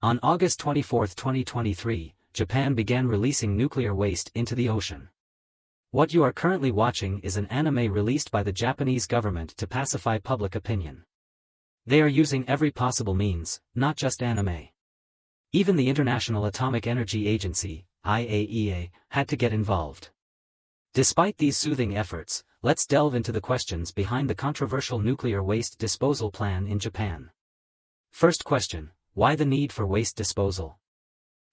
On August 24, 2023, Japan began releasing nuclear waste into the ocean. What you are currently watching is an anime released by the Japanese government to pacify public opinion. They are using every possible means, not just anime. Even the International Atomic Energy Agency, IAEA, had to get involved. Despite these soothing efforts, let's delve into the questions behind the controversial nuclear waste disposal plan in Japan. First question, why the need for waste disposal?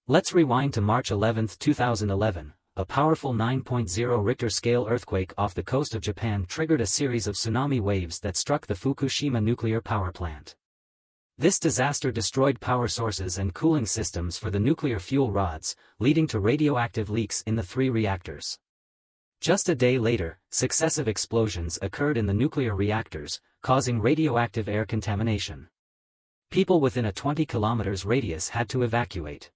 Let's rewind to March 11, 2011. A powerful 9.0 Richter scale earthquake off the coast of Japan triggered a series of tsunami waves that struck the Fukushima nuclear power plant. This disaster destroyed power sources and cooling systems for the nuclear fuel rods, leading to radioactive leaks in the 3 reactors. Just a day later, successive explosions occurred in the nuclear reactors, causing radioactive air contamination. People within a 20 km radius had to evacuate.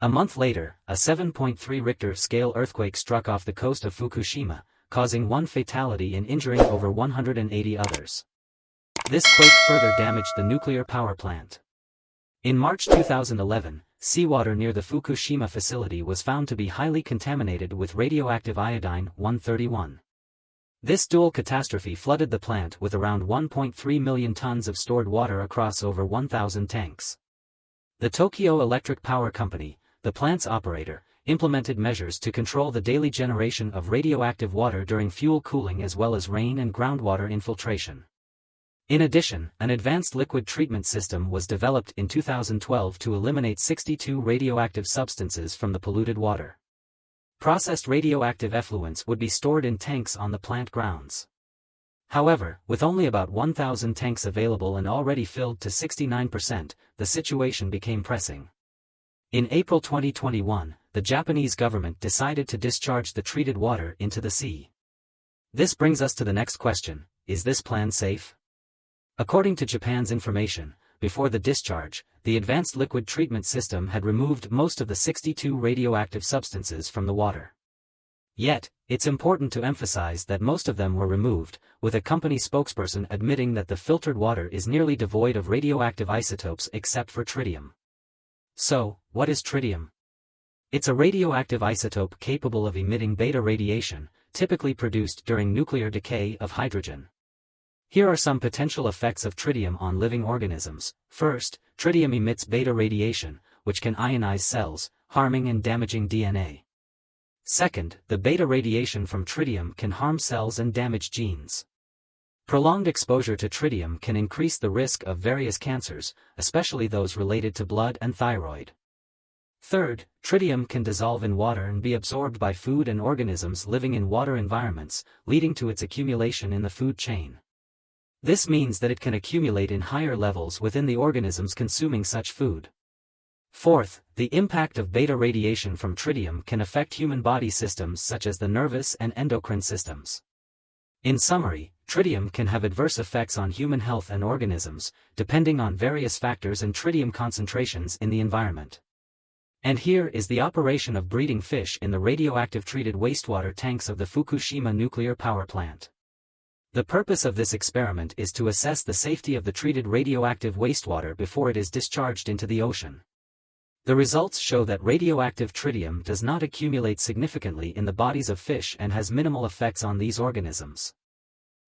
A month later, a 7.3 Richter scale earthquake struck off the coast of Fukushima, causing 1 fatality and injuring over 180 others. This quake further damaged the nuclear power plant. In March 2011, seawater near the Fukushima facility was found to be highly contaminated with radioactive iodine-131. This dual catastrophe flooded the plant with around 1.3 million tons of stored water across over 1,000 tanks. The Tokyo Electric Power Company, the plant's operator, implemented measures to control the daily generation of radioactive water during fuel cooling as well as rain and groundwater infiltration. In addition, an advanced liquid treatment system was developed in 2012 to eliminate 62 radioactive substances from the polluted water. Processed radioactive effluents would be stored in tanks on the plant grounds. However, with only about 1,000 tanks available and already filled to 69%, the situation became pressing. In April 2021, the Japanese government decided to discharge the treated water into the sea. This brings us to the next question, is this plan safe? According to Japan's information, before the discharge, the advanced liquid treatment system had removed most of the 62 radioactive substances from the water. Yet, it's important to emphasize that most of them were removed, with a company spokesperson admitting that the filtered water is nearly devoid of radioactive isotopes except for tritium. So, what is tritium? It's a radioactive isotope capable of emitting beta radiation, typically produced during nuclear decay of hydrogen. Here are some potential effects of tritium on living organisms. First, tritium emits beta radiation, which can ionize cells, harming and damaging DNA. Second, the beta radiation from tritium can harm cells and damage genes. Prolonged exposure to tritium can increase the risk of various cancers, especially those related to blood and thyroid. Third, tritium can dissolve in water and be absorbed by food and organisms living in water environments, leading to its accumulation in the food chain. This means that it can accumulate in higher levels within the organisms consuming such food. Fourth, the impact of beta radiation from tritium can affect human body systems such as the nervous and endocrine systems. In summary, tritium can have adverse effects on human health and organisms, depending on various factors and tritium concentrations in the environment. And here is the operation of breeding fish in the radioactive treated wastewater tanks of the Fukushima nuclear power plant. The purpose of this experiment is to assess the safety of the treated radioactive wastewater before it is discharged into the ocean. The results show that radioactive tritium does not accumulate significantly in the bodies of fish and has minimal effects on these organisms.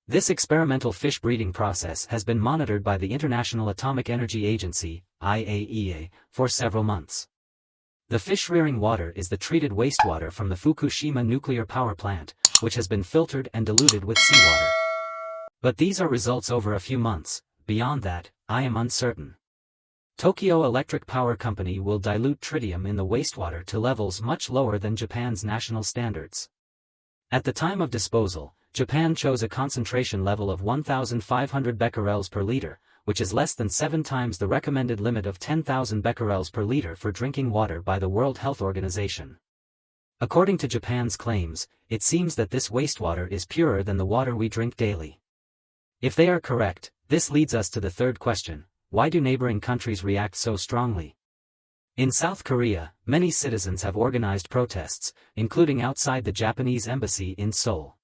This experimental fish breeding process has been monitored by the International Atomic Energy Agency, IAEA, for several months. The fish-rearing water is the treated wastewater from the Fukushima nuclear power plant, which has been filtered and diluted with seawater. But these are results over a few months. Beyond that, I am uncertain. Tokyo Electric Power Company will dilute tritium in the wastewater to levels much lower than Japan's national standards. At the time of disposal, Japan chose a concentration level of 1,500 becquerels per liter, which is less than 7 times the recommended limit of 10,000 becquerels per liter for drinking water by the World Health Organization. According to Japan's claims, it seems that this wastewater is purer than the water we drink daily. If they are correct, this leads us to the third question, why do neighboring countries react so strongly? In South Korea, many citizens have organized protests, including outside the Japanese embassy in Seoul.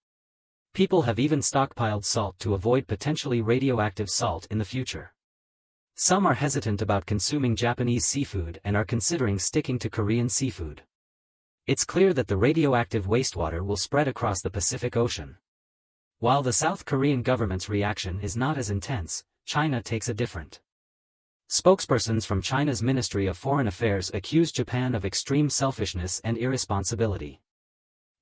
People have even stockpiled salt to avoid potentially radioactive salt in the future. Some are hesitant about consuming Japanese seafood and are considering sticking to Korean seafood. It's clear that the radioactive wastewater will spread across the Pacific Ocean. While the South Korean government's reaction is not as intense, China takes a different. Spokespersons from China's Ministry of Foreign Affairs accuse Japan of extreme selfishness and irresponsibility.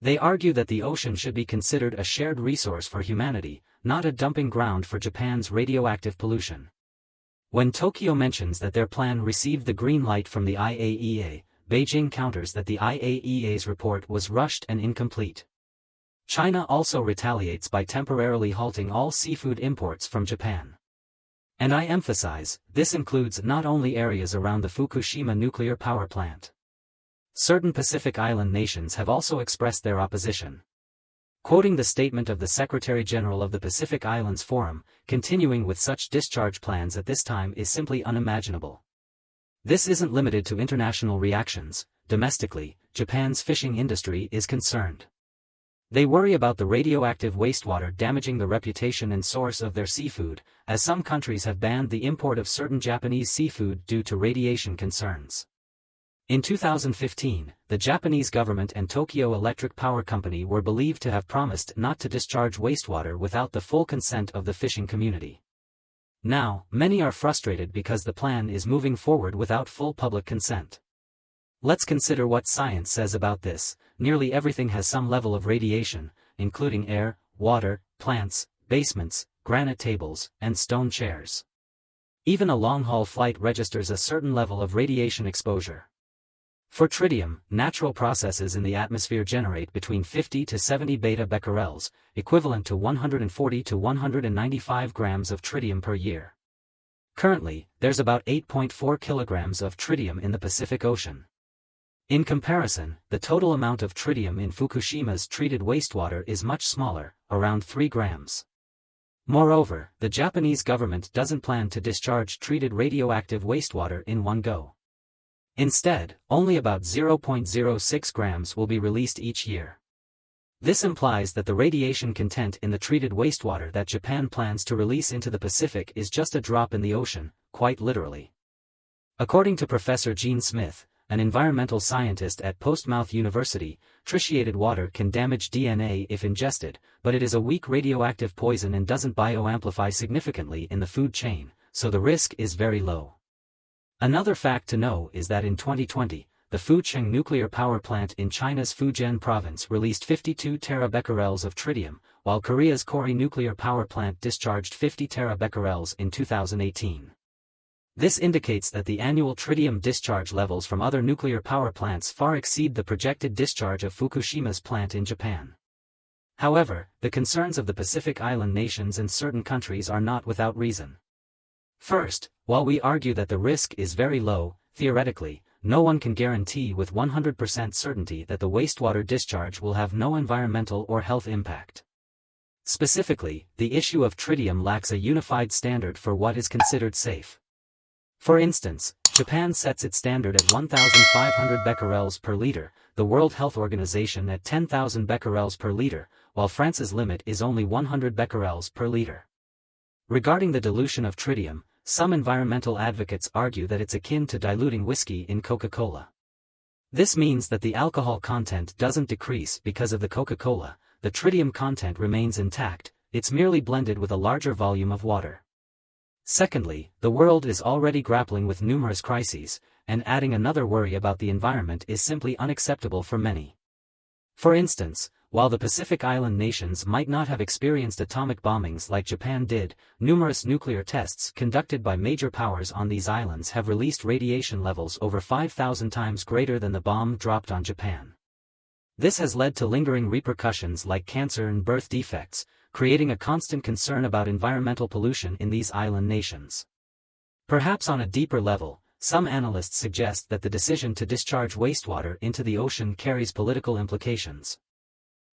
They argue that the ocean should be considered a shared resource for humanity, not a dumping ground for Japan's radioactive pollution. When Tokyo mentions that their plan received the green light from the IAEA, Beijing counters that the IAEA's report was rushed and incomplete. China also retaliates by temporarily halting all seafood imports from Japan. And I emphasize, this includes not only areas around the Fukushima nuclear power plant. Certain Pacific Island nations have also expressed their opposition. Quoting the statement of the Secretary-General of the Pacific Islands Forum, continuing with such discharge plans at this time is simply unimaginable. This isn't limited to international reactions. Domestically, Japan's fishing industry is concerned. They worry about the radioactive wastewater damaging the reputation and source of their seafood, as some countries have banned the import of certain Japanese seafood due to radiation concerns. In 2015, the Japanese government and Tokyo Electric Power Company were believed to have promised not to discharge wastewater without the full consent of the fishing community. Now, many are frustrated because the plan is moving forward without full public consent. Let's consider what science says about this. Nearly everything has some level of radiation, including air, water, plants, basements, granite tables, and stone chairs. Even a long-haul flight registers a certain level of radiation exposure. For tritium, natural processes in the atmosphere generate between 50 to 70 beta-becquerels, equivalent to 140 to 195 grams of tritium per year. Currently, there's about 8.4 kilograms of tritium in the Pacific Ocean. In comparison, the total amount of tritium in Fukushima's treated wastewater is much smaller, around 3 grams. Moreover, the Japanese government doesn't plan to discharge treated radioactive wastewater in one go. Instead, only about 0.06 grams will be released each year. This implies that the radiation content in the treated wastewater that Japan plans to release into the Pacific is just a drop in the ocean, quite literally. According to Professor Gene Smith, an environmental scientist at Portsmouth University, tritiated water can damage DNA if ingested, but it is a weak radioactive poison and doesn't bioamplify significantly in the food chain, so the risk is very low. Another fact to know is that in 2020, the Fucheng nuclear power plant in China's Fujian province released 52 terabecquerels of tritium, while Korea's Kori nuclear power plant discharged 50 terabecquerels in 2018. This indicates that the annual tritium discharge levels from other nuclear power plants far exceed the projected discharge of Fukushima's plant in Japan. However, the concerns of the Pacific Island nations and certain countries are not without reason. First, while we argue that the risk is very low, theoretically, no one can guarantee with 100% certainty that the wastewater discharge will have no environmental or health impact. Specifically, the issue of tritium lacks a unified standard for what is considered safe. For instance, Japan sets its standard at 1,500 becquerels per liter, the World Health Organization at 10,000 becquerels per liter, while France's limit is only 100 becquerels per liter. Regarding the dilution of tritium, some environmental advocates argue that it's akin to diluting whiskey in Coca-Cola. This means that the alcohol content doesn't decrease because of the Coca-Cola, the tritium content remains intact, it's merely blended with a larger volume of water. Secondly, the world is already grappling with numerous crises, and adding another worry about the environment is simply unacceptable for many. For instance, while the Pacific Island nations might not have experienced atomic bombings like Japan did, numerous nuclear tests conducted by major powers on these islands have released radiation levels over 5,000 times greater than the bomb dropped on Japan. This has led to lingering repercussions like cancer and birth defects, creating a constant concern about environmental pollution in these island nations. Perhaps on a deeper level, some analysts suggest that the decision to discharge wastewater into the ocean carries political implications.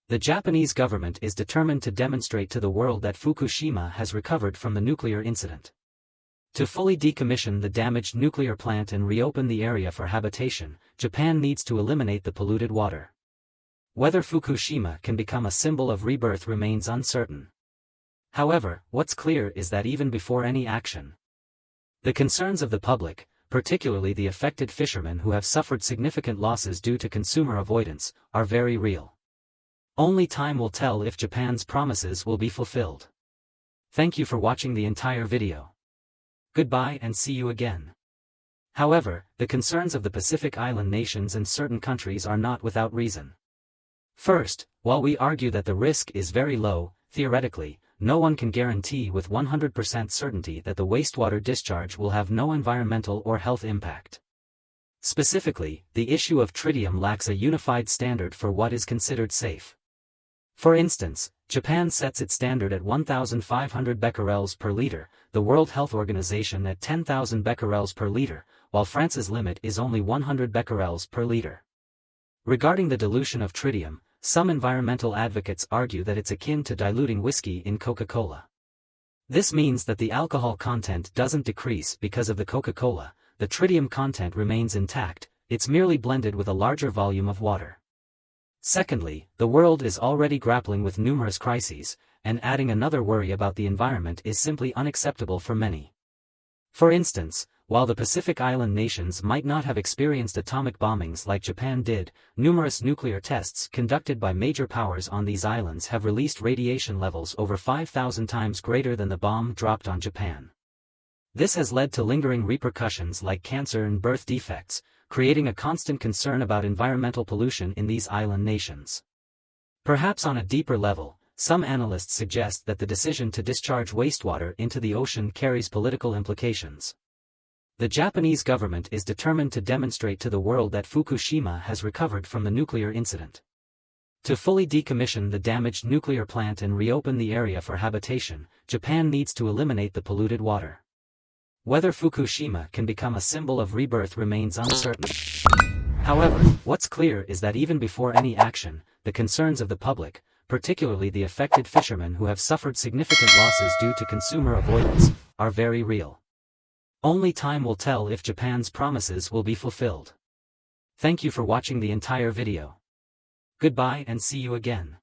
The Japanese government is determined to demonstrate to the world that Fukushima has recovered from the nuclear incident. To fully decommission the damaged nuclear plant and reopen the area for habitation, Japan needs to eliminate the polluted water. Whether Fukushima can become a symbol of rebirth remains uncertain. However, what's clear is that even before any action, The concerns of the public, particularly the affected fishermen who have suffered significant losses due to consumer avoidance, are very real. Only time will tell if Japan's promises will be fulfilled. Thank you for watching the entire video. Goodbye and see you again. However, the concerns of the Pacific Island nations and certain countries are not without reason. First, while we argue that the risk is very low, theoretically, no one can guarantee with 100% certainty that the wastewater discharge will have no environmental or health impact. Specifically, the issue of tritium lacks a unified standard for what is considered safe. For instance, Japan sets its standard at 1,500 becquerels per liter, the World Health Organization at 10,000 becquerels per liter, while France's limit is only 100 becquerels per liter. Regarding the dilution of tritium, some environmental advocates argue that it's akin to diluting whiskey in Coca-Cola. This means that the alcohol content doesn't decrease because of the Coca-Cola, the tritium content remains intact, it's merely blended with a larger volume of water. Secondly, the world is already grappling with numerous crises, and adding another worry about the environment is simply unacceptable for many. For instance, while the Pacific Island nations might not have experienced atomic bombings like Japan did, numerous nuclear tests conducted by major powers on these islands have released radiation levels over 5,000 times greater than the bomb dropped on Japan. This has led to lingering repercussions like cancer and birth defects, creating a constant concern about environmental pollution in these island nations. Perhaps on a deeper level, some analysts suggest that the decision to discharge wastewater into the ocean carries political implications. The Japanese government is determined to demonstrate to the world that Fukushima has recovered from the nuclear incident. To fully decommission the damaged nuclear plant and reopen the area for habitation, Japan needs to eliminate the polluted water. Whether Fukushima can become a symbol of rebirth remains uncertain. However, what's clear is that even before any action, the concerns of the public, particularly the affected fishermen who have suffered significant losses due to consumer avoidance, are very real. Only time will tell if Japan's promises will be fulfilled. Thank you for watching the entire video. Goodbye and see you again.